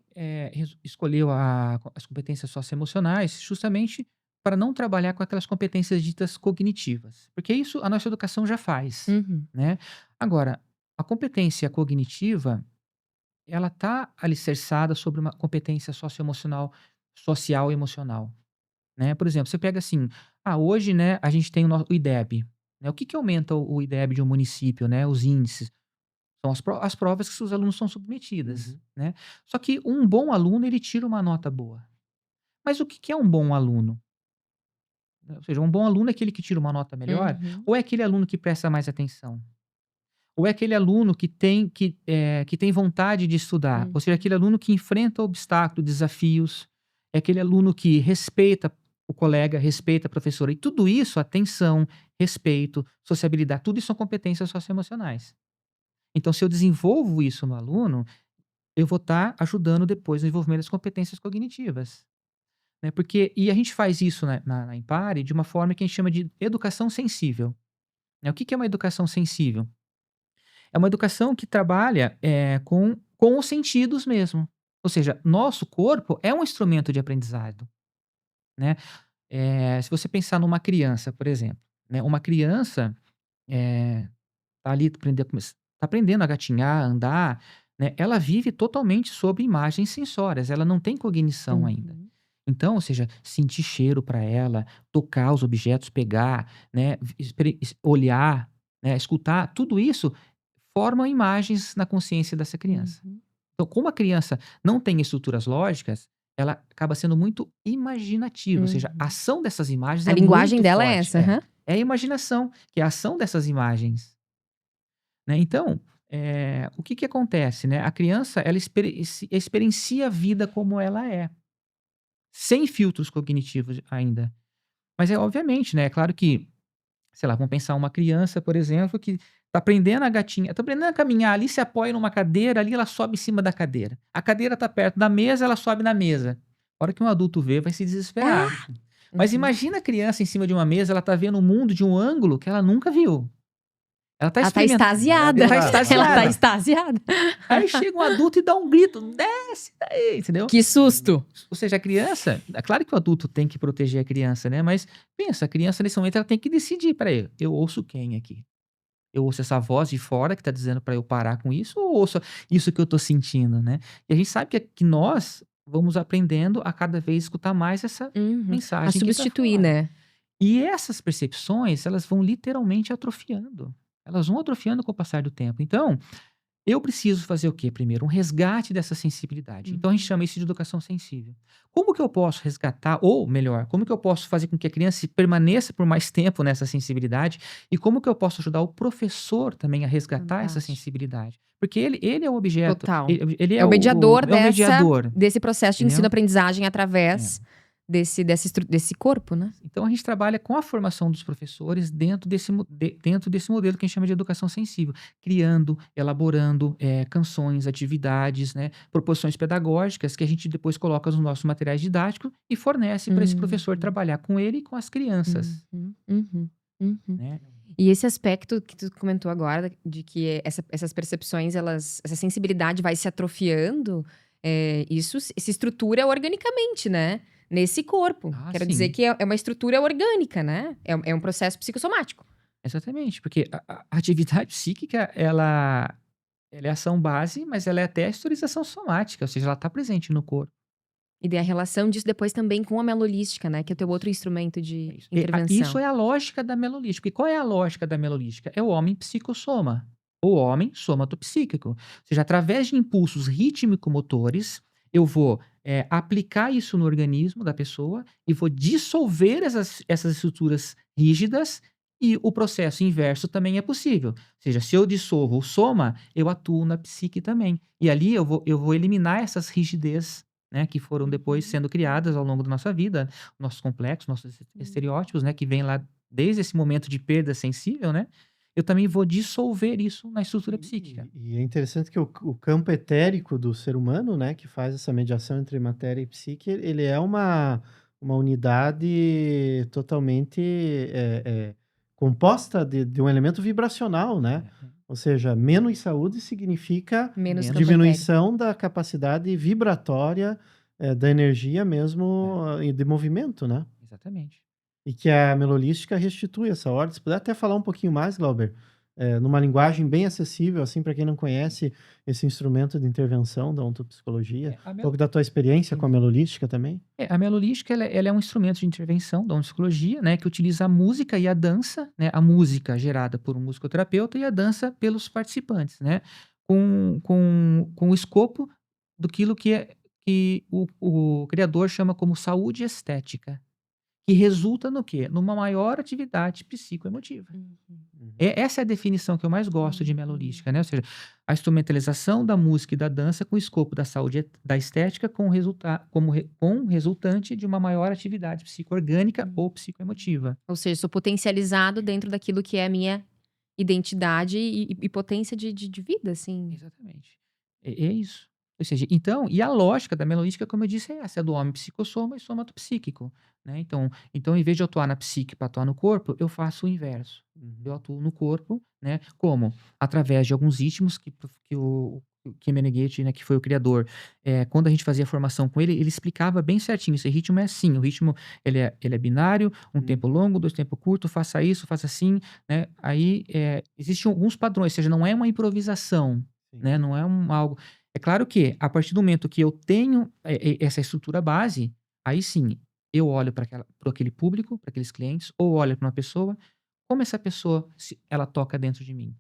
escolheu as competências socioemocionais justamente para não trabalhar com aquelas competências ditas cognitivas, porque isso a nossa educação já faz, Uhum, né? Agora, a competência cognitiva, ela tá alicerçada sobre uma competência socioemocional, social e emocional, né? Por exemplo, você pega assim, hoje, né, a gente tem o IDEB, né? O que que aumenta o IDEB de um município, né? Os índices. São as provas que os alunos são submetidas, Uhum. né. Só que um bom aluno, ele tira uma nota boa. Mas o que que é um bom aluno? Ou seja, um bom aluno é aquele que tira uma nota melhor, uhum, ou é aquele aluno que presta mais atenção? Ou é aquele aluno que tem vontade de estudar? Ou seja, uhum, aquele aluno que enfrenta obstáculos, desafios, é aquele aluno que respeita o colega, respeita a professora. E tudo isso, atenção, respeito, sociabilidade, tudo isso são competências socioemocionais. Então, se eu desenvolvo isso no aluno, eu vou estar ajudando depois no desenvolvimento das competências cognitivas, né, porque a gente faz isso na Empare de uma forma que a gente chama de educação sensível, né. O que que é uma educação sensível? É uma educação que trabalha, com os sentidos mesmo. Ou seja, nosso corpo é um instrumento de aprendizado, né. Se você pensar numa criança, por exemplo, né, uma criança, eh tá ali tá aprendendo a gatinhar, a andar, né, ela vive totalmente sob imagens sensórias, ela não tem cognição ainda. uhum, Então, ou seja, sentir cheiro para ela, tocar os objetos, pegar, né, olhar, né, escutar, tudo isso formam imagens na consciência dessa criança. uhum. Então, como a criança não tem estruturas lógicas, ela acaba sendo muito imaginativa, ou seja, a Uhum. ação dessas imagens A é linguagem muito dela é forte. essa, aham. É a imaginação, que é a ação dessas imagens. Né, então, o que que acontece, né, a criança ela experiencia a vida como ela é, sem filtros cognitivos ainda. Mas obviamente, né, é claro que, sei lá, vamos pensar uma criança, por exemplo, que tá aprendendo a caminhar, ali se apoia numa cadeira, ali ela sobe em cima da cadeira. A cadeira tá perto da mesa, ela sobe na mesa. A hora que um adulto vê, vai se desesperar. Ah! Mas Uhum. imagina a criança em cima de uma mesa, ela tá vendo o mundo de um ângulo que ela nunca viu. Ela tá Ela tá experimentando, extasiada. tá Ela tá extasiada. extasiada. Aí chega um adulto e dá um grito: "Desce daí", entendeu? Que susto! Ou seja, a criança é claro que o adulto tem que proteger a criança, né, mas pensa, a criança nesse momento ela tem que decidir: "Espera aí, eu ouço quem aqui? Eu ouço essa voz de fora que tá dizendo pra eu parar com isso ou ouço isso que eu tô sentindo", né. E a gente sabe que nós vamos aprendendo a cada vez escutar mais essa Uhum. A mensagem que tá substituir, fora. né. E essas percepções, elas vão literalmente atrofiando. Elas vão atrofiando com o passar do tempo. Então, eu preciso fazer o quê? Primeiro, um resgate dessa sensibilidade. Então a gente Uhum. chama isso de educação sensível. Como que eu posso resgatar, ou melhor, como que eu posso fazer com que a criança permaneça por mais tempo nessa sensibilidade? E como que eu posso ajudar o professor também a resgatar essa Fantástico. sensibilidade? Porque ele é o objeto, Total. ele É é o mediador é o mediador, desse processo de entendeu? ensino-aprendizagem É. através desse corpo, né. Então a gente trabalha com a formação dos professores dentro desse modelo que a gente chama de educação sensível, criando, elaborando, canções, atividades, né, proposições pedagógicas que a gente depois coloca nos nossos materiais didáticos e fornece para esse professor Uhum, trabalhar com ele e com as crianças, uhum, uhum, uhum. né. E esse aspecto que tu comentou agora, de que essas percepções, essa sensibilidade vai se atrofiando, isso se estrutura organicamente, né, nesse corpo. Ah, Quero dizer sim, que é uma estrutura orgânica, né, é um processo psicossomático. exatamente, porque a atividade psíquica ela é ação base, mas ela é até a historização somática, ou seja, ela está presente no corpo. E daí a relação disso depois também com a melolística, né, que é o teu outro instrumento É de isso. Isso intervenção. é a lógica da melolística. E qual é a lógica da melolística? É o homem psicossoma, o homem somatopsíquico. Ou seja, através de impulsos rítmico-motores, eu vou, aplicar isso no organismo da pessoa e vou dissolver essas estruturas rígidas E o processo inverso também é possível. Ou seja, se eu dissolvo o soma, eu atuo na psique também. E ali eu vou eliminar essas rigidez, né, que foram depois Uhum. sendo criadas ao longo da nossa vida, nossos complexos, nossos estereótipos, né, que vem lá desde esse momento de perda sensível, né? Eu também vou dissolver isso na estrutura psíquica. E é interessante que o campo etérico do ser humano, né, que faz essa mediação entre matéria e psique, ele é uma unidade totalmente composta de um elemento vibracional, né? É, Ou seja, menos saúde significa Menos Menos. campo etérico. diminuição da capacidade vibratória da energia mesmo de movimento, né? exatamente. E que a melodística restitui essa ordem. Se puder até falar um pouquinho mais, Glauber, numa linguagem bem acessível, assim, para quem não conhece esse instrumento de intervenção da ontopsicologia, É, a um pouco da tua experiência com a melodística também. A melodística ela é um instrumento de intervenção da psicologia, né, que utiliza a música e a dança, né, a música gerada por um musicoterapeuta e a dança pelos participantes, né, com o escopo daquilo que o criador chama como saúde estética, que resulta no quê? Numa maior atividade psicoemotiva. Uhum. Uhum. Essa é a definição que eu mais gosto de melodística, né? Ou seja, a instrumentalização da música e da dança com o escopo da saúde da estética com resultante de uma maior atividade psicoorgânica ou psicoemotiva. Ou seja, sou potencializado dentro daquilo que é a minha identidade e potência de vida, assim. Exatamente. É isso. Ou seja, então, e a lógica da melodística, como eu disse, é essa, é do homem psicossoma e somato psíquico, né? Então, em vez de eu atuar na psique para atuar no corpo, eu faço o inverso. Eu atuo no corpo, né? Como? Através de alguns ritmos que o Ken Meneghetti, né, que foi o criador, quando a gente fazia a formação com ele, ele explicava bem certinho. Esse ritmo é assim, o ritmo ele é binário, um tempo longo, 2 tempo curto, faça isso, faça assim, né? Aí existem alguns padrões, ou seja, não é uma improvisação, Sim. né? Não é algo. É claro que a partir do momento que eu tenho essa estrutura base, aí sim eu olho para aquele público, para aqueles clientes, ou olho para uma pessoa, como essa pessoa ela toca dentro de mim.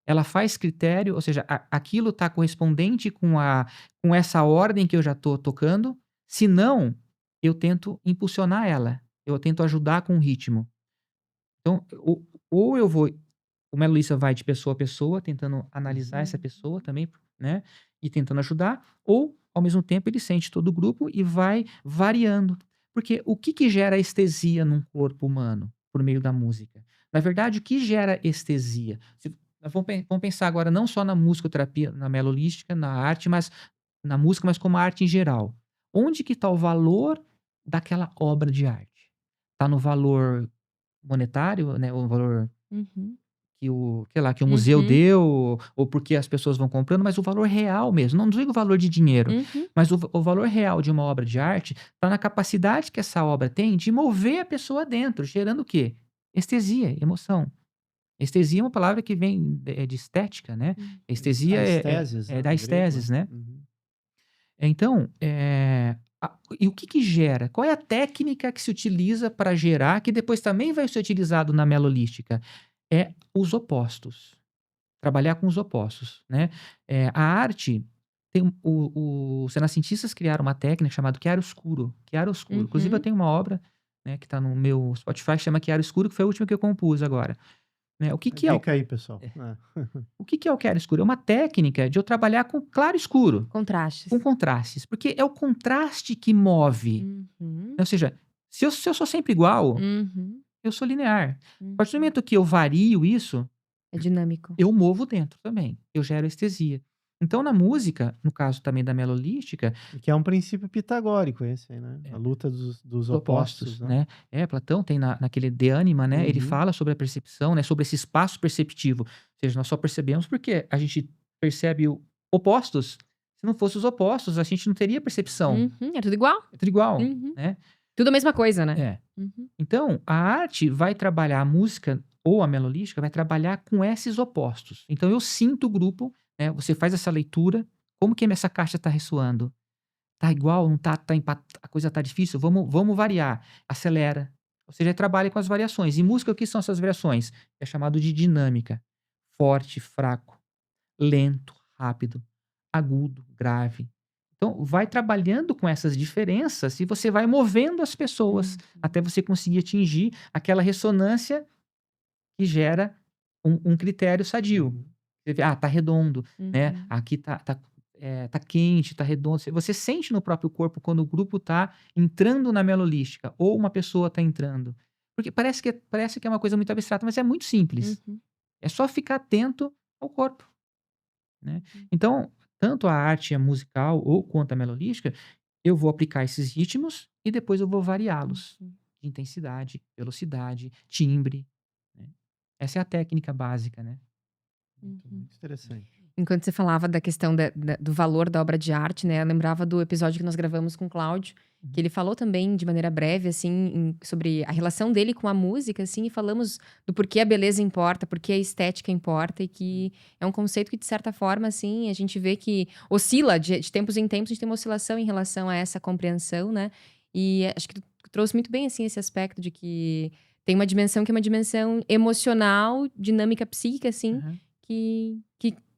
Ela faz critério, ou seja, aquilo está correspondente com essa ordem que eu já estou tocando. Se não, eu tento impulsionar ela. Eu tento ajudar com o ritmo. Então, ou eu vou. O melodista vai de pessoa a pessoa, tentando analisar essa pessoa também, né? E tentando ajudar, ou, ao mesmo tempo, ele sente todo o grupo e vai variando. Porque o que gera estesia num corpo humano por meio da música? Na verdade, o que gera estesia? Vamos pensar agora não só na musicoterapia, na melodística, na arte, mas na música, mas como a arte em geral. Onde que está o valor daquela obra de arte? Está no valor monetário, né? O valor Uhum. que o museu Uhum. deu, ou porque as pessoas vão comprando, mas o valor real mesmo. Não digo o valor de dinheiro, Uhum. mas o valor real de uma obra de arte está na capacidade que essa obra tem de mover a pessoa dentro, gerando o quê? Estesia, emoção. Estesia é uma palavra que vem de estética, né? Estesia A é esteses, é né, da no grego, esteses, né? Uhum. Então, e o que gera? Qual é a técnica que se utiliza para gerar, que depois também vai ser utilizado na melolística? É os opostos. Trabalhar com os opostos, né. A arte tem os renascentistas criaram uma técnica chamada chiaroscuro, chiaroscuro. Inclusive eu Uhum. tenho uma obra, né, que está no meu Spotify, chama Chiaroscuro, que foi a última que eu compus agora, né. O que que é o Dica aí, pessoal. é, É. o que que é o chiaroscuro? É uma técnica de eu trabalhar com claro e escuro, com Contrastes. contrastes, porque é o contraste que move, Uhum. né, ou seja, se eu sou sempre igual, Uhum. eu sou linear. A partir do Uhum. momento que eu vario isso, É dinâmico. eu movo dentro também, eu gero estesia. Então na música, no caso também da melolística, E que é um princípio pitagórico esse aí, né? A é, luta dos os opostos, opostos, né? né. Platão tem naquele De Anima, né, ele Uhum. fala sobre a percepção, né, sobre esse espaço perceptivo. Ou seja, nós só percebemos porque a gente percebe opostos. Se não fosse os opostos, a gente não teria percepção. Uhum. É tudo igual. É tudo igual, Uhum. né. Tudo a mesma coisa, né? É. Uhum. Então, a arte vai trabalhar a música ou a melodística vai trabalhar com esses opostos. Então eu sinto o grupo, né, você faz essa leitura, como que essa caixa está ressoando? Tá igual, não tá, a coisa tá difícil, vamos variar, acelera. Ou seja, trabalha com as variações. E música, o que são essas variações? É chamado de dinâmica. Forte, fraco, lento, rápido, agudo, grave. Então, vai trabalhando com essas diferenças e você vai movendo as pessoas Uhum. até você conseguir atingir aquela ressonância que gera um critério sadio. Uhum. Você vê, tá redondo, né? Uhum. Aqui tá quente, tá redondo. Você sente no próprio corpo quando o grupo tá entrando na melolística ou uma pessoa tá entrando. Porque parece que é uma coisa muito abstrata, mas é muito simples. Uhum. É só ficar atento ao corpo, né? Uhum. Então, tanto a arte musical ou quanto a melodística, eu vou aplicar esses ritmos e depois eu vou variá-los Uhum. de intensidade, velocidade, timbre, né? Essa é a técnica básica, né? Muito, Uhum. muito interessante. Enquanto você falava da questão do valor da obra de arte, né? Eu lembrava do episódio que nós gravamos com o Cláudio, que ele falou também de maneira breve, assim, sobre a relação dele com a música, assim, e falamos do porquê a beleza importa, porquê a estética importa, e que é um conceito que, de certa forma, assim, a gente vê que oscila de tempos em tempos, a gente tem uma oscilação em relação a essa compreensão, né? E acho que tu trouxe muito bem, assim, esse aspecto de que tem uma dimensão que é uma dimensão emocional, dinâmica psíquica, assim, Aham. que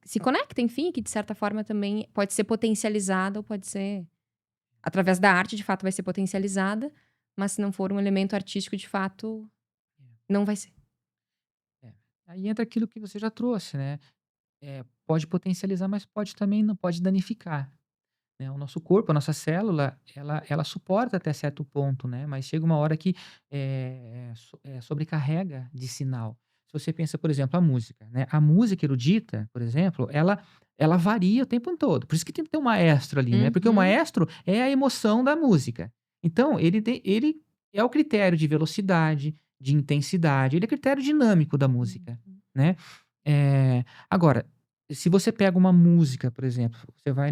se conecta, enfim, que de certa forma também pode ser potencializada ou pode ser através da arte, de fato, vai ser potencializada, mas se não for um elemento artístico, de fato, não vai ser. É. Aí entra aquilo que você já trouxe, né? Pode potencializar, mas pode também não pode danificar, né? O nosso corpo, a nossa célula, ela suporta até certo ponto, né? Mas chega uma hora que sobrecarrega de sinal. Se você pensa, por exemplo, a música, né? A música erudita, por exemplo, ela varia o tempo todo. Por isso que tem que ter um maestro ali, né? Porque o Uhum. maestro é a emoção da música. Então, ele é o critério de velocidade, de intensidade, ele é critério dinâmico da música, né? Agora, se você pega uma música, por exemplo, você vai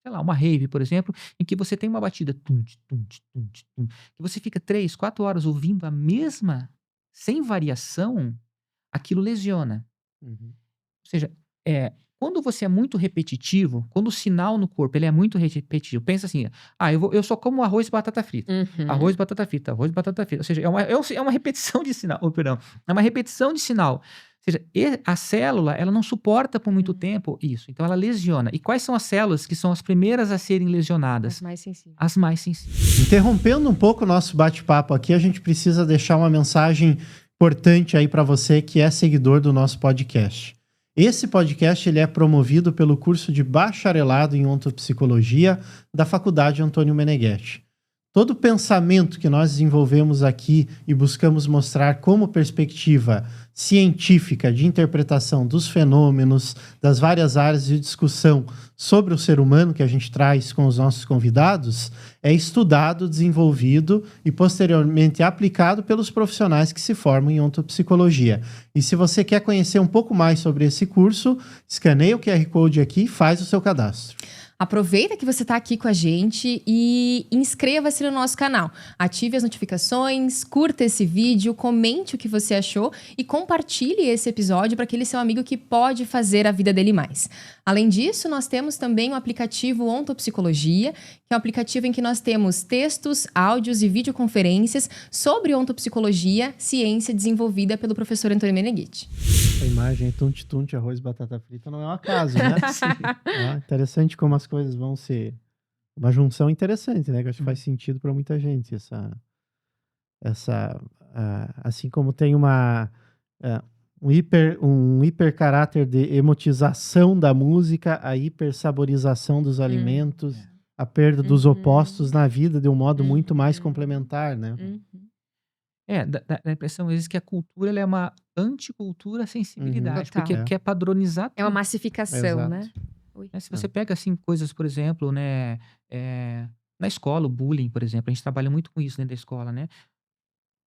sei lá, uma rave, por exemplo, em que você tem uma batida tunt, tunt, tunt, tunt, que você fica 3, 4 horas ouvindo a mesma, sem variação, aquilo lesiona. Uhum. Ou seja, quando você é muito repetitivo, quando o sinal no corpo ele é muito repetitivo, pensa assim: eu só como arroz e batata frita. Uhum. Arroz, batata frita, arroz, batata frita. Ou seja, é uma repetição de sinal. Oh, perdão. É uma repetição de sinal. Ou seja, a célula, ela não suporta por muito tempo isso. Então, ela lesiona. E quais são as células que são as primeiras a serem As lesionadas? mais sensíveis. As mais sensíveis. Interrompendo um pouco o nosso bate-papo aqui, a gente precisa deixar uma mensagem importante aí para você que é seguidor do nosso podcast. Esse podcast ele é promovido pelo curso de bacharelado em ontopsicologia da Faculdade Antônio Meneghetti. Todo o pensamento que nós desenvolvemos aqui e buscamos mostrar como perspectiva científica de interpretação dos fenômenos, das várias áreas de discussão sobre o ser humano que a gente traz com os nossos convidados, é estudado, desenvolvido e posteriormente aplicado pelos profissionais que se formam em ontopsicologia. E se você quer conhecer um pouco mais sobre esse curso, escaneia o QR Code aqui e faz o seu cadastro. Aproveita que você está aqui com a gente e inscreva-se no nosso canal. Ative as notificações, curta esse vídeo, comente o que você achou e compartilhe esse episódio para aquele seu amigo que pode fazer a vida dele mais. Além disso, nós temos também o aplicativo Ontopsicologia, que é um aplicativo em que nós temos textos, áudios e videoconferências sobre ontopsicologia, ciência desenvolvida pelo professor Antônio Meneghetti. A imagem tunte, arroz, batata frita não é um acaso, né? Interessante como as coisas vão ser uma junção interessante, né? Que eu acho que faz sentido para muita gente assim como tem um hiper caráter de emotização da música, a hipersaborização dos alimentos, a perda dos opostos na vida de um modo muito mais complementar, né? Dá a impressão às vezes que a cultura ela é uma anticultura à sensibilidade, Total. porque quer padronizar É uma tudo. massificação, Exato. né? Oi. Né, se você pega, assim, coisas, por exemplo, né, na escola, o bullying, por exemplo, a gente trabalha muito com isso dentro da escola, né,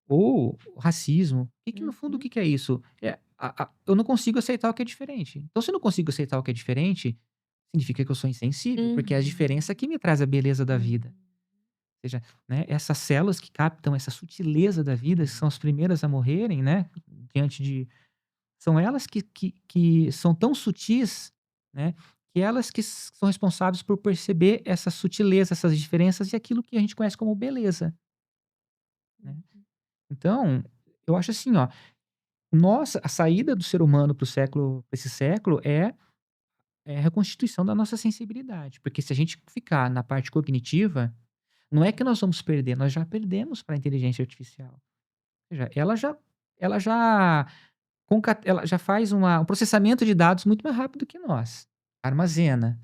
ou o racismo. No fundo, o que é isso? Eu não consigo aceitar o que é diferente. Então, se eu não consigo aceitar o que é diferente, significa que eu sou insensível, porque é a diferença que me traz a beleza da vida. Ou seja, né, essas células que captam essa sutileza da vida, são as primeiras a morrerem, né, são elas que são tão sutis, né, que elas que são responsáveis por perceber essa sutileza, essas diferenças e aquilo que a gente conhece como beleza, né. Então, eu acho assim, ó, a saída do ser humano para esse século é a reconstituição da nossa sensibilidade, porque se a gente ficar na parte cognitiva, não é que nós vamos perder, nós já perdemos para a inteligência artificial. Ou seja, ela já faz um processamento de dados muito mais rápido que nós. Armazena,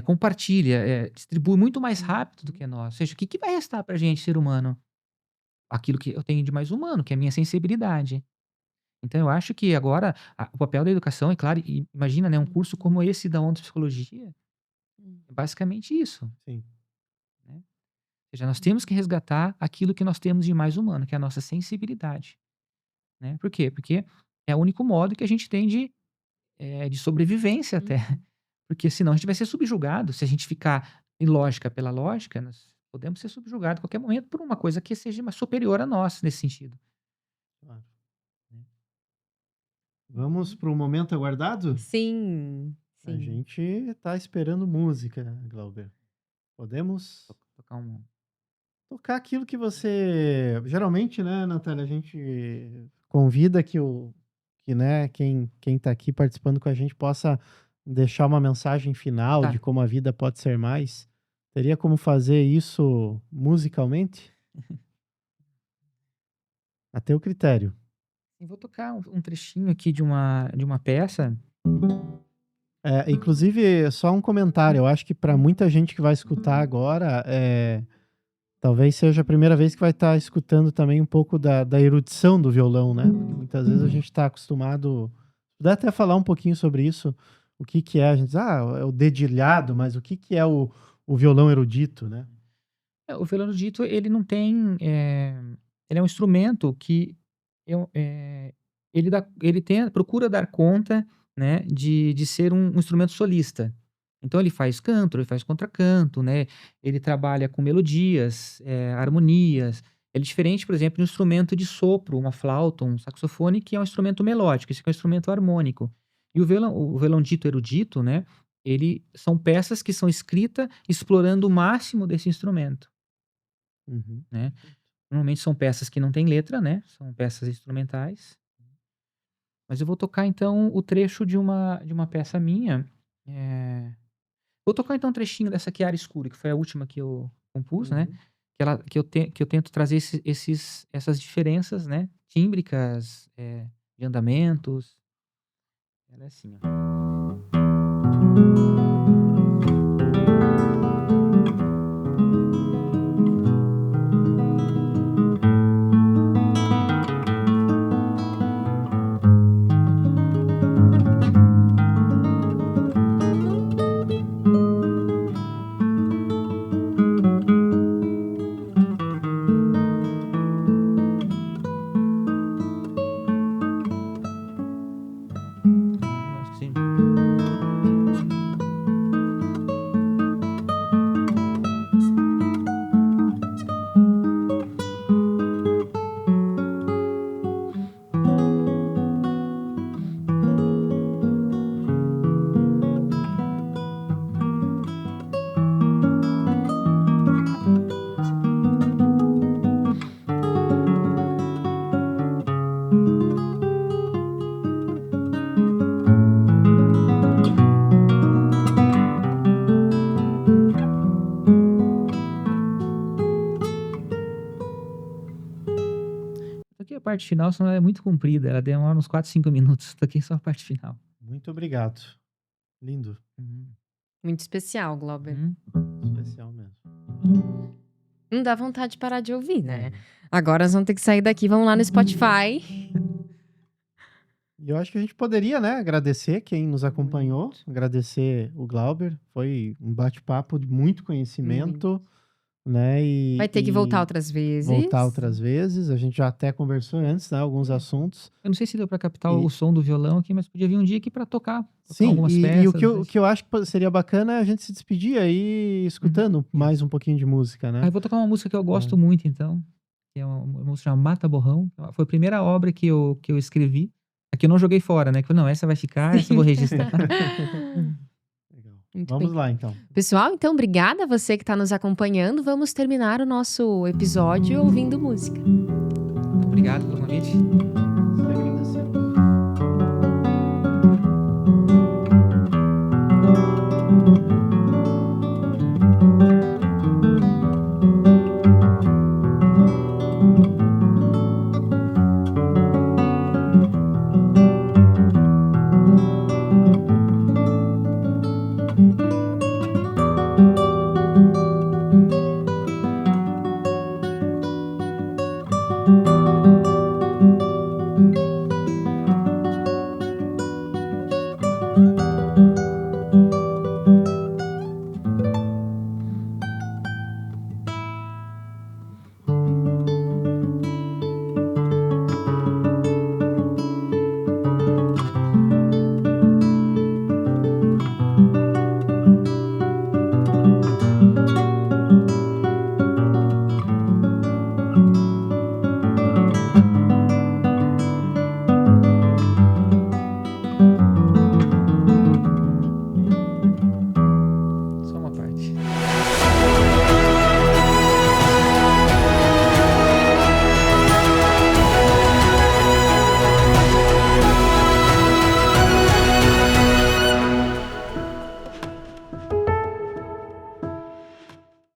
compartilha, distribui muito mais rápido do que nós. Ou seja, o que vai restar pra gente, ser humano? Aquilo que eu tenho de mais humano, que é a minha sensibilidade. Então eu acho que agora o papel da educação, é claro, e imagina, né, um curso como esse da Onda Psicologia, é basicamente isso, Sim. né? Ou seja, nós temos que resgatar aquilo que nós temos de mais humano, que é a nossa sensibilidade, né? Por quê? Porque é o único modo que a gente tem de sobrevivência até. Porque senão a gente vai ser subjugado. Se a gente ficar em lógica pela lógica, nós podemos ser subjugados a qualquer momento por uma coisa que seja mais superior a nós nesse sentido. Claro. Vamos para o momento aguardado? Sim, A sim. gente está esperando música, Glauber. Podemos Tocar um. tocar aquilo que você. Geralmente, né, Natália, a gente convida que né, quem está aqui participando com a gente possa deixar uma mensagem final Tá. de como a vida pode ser mais. Teria como fazer isso musicalmente? A teu critério. Eu vou tocar um trechinho aqui de uma peça. Inclusive, só um comentário. Eu acho que para muita gente que vai escutar agora, talvez seja a primeira vez que vai estar escutando também um pouco da erudição do violão, né? Porque muitas vezes a gente está acostumado. Dá até falar um pouquinho sobre isso. O que que é? A gente diz, é o dedilhado, mas o que que é o violão erudito, né? O violão erudito, ele não tem. Ele é um instrumento que ele procura dar conta, né, de ser um instrumento solista. Então ele faz canto, ele faz contracanto, né? Ele trabalha com melodias, harmonias. Ele é diferente, por exemplo, de um instrumento de sopro, uma flauta, um saxofone, que é um instrumento melódico. Esse aqui é um instrumento harmônico. E o violão dito erudito, né? São peças que são escritas explorando o máximo desse instrumento, Uhum. né? Normalmente são peças que não têm letra, né? São peças instrumentais. Mas eu vou tocar então o trecho de uma peça minha. Vou tocar então um trechinho dessa Chiara Escuro, que foi a última que eu compus, né? Uhum. Que eu tento trazer essas diferenças, né? Tímbricas, de andamentos. Ela é assim, ó. Acho que sim. Toquei a parte final, senão ela é muito comprida. Ela demora uns 4, 5 minutos. Toquei só a parte final. Muito obrigado. Lindo. Uhum. Muito especial, Glauber. Uhum. Especial mesmo. Não dá vontade de parar de ouvir, né? Agora nós vamos ter que sair daqui, vamos lá no Spotify. E eu acho que a gente poderia, né, agradecer quem nos acompanhou, agradecer o Glauber. Foi um bate-papo de muito conhecimento, né? Vai ter que voltar outras vezes. Voltar outras vezes. A gente já até conversou antes, né, alguns assuntos. Eu não sei se deu pra captar o som do violão aqui, mas podia vir um dia aqui pra tocar algumas Sim, peças. e o que eu acho que seria bacana é a gente se despedir aí escutando mais um pouquinho de música, né? Eu vou tocar uma música que eu gosto muito, então. Que é uma música chamada Mata Borrão. Foi a primeira obra que eu escrevi. A que eu não joguei fora, né? Que eu falei, não, essa vai ficar, essa eu vou registrar. Legal. Muito Vamos bem. lá, então. Pessoal, então, obrigada a você que está nos acompanhando. Vamos terminar o nosso episódio ouvindo música. Obrigado pelo convite.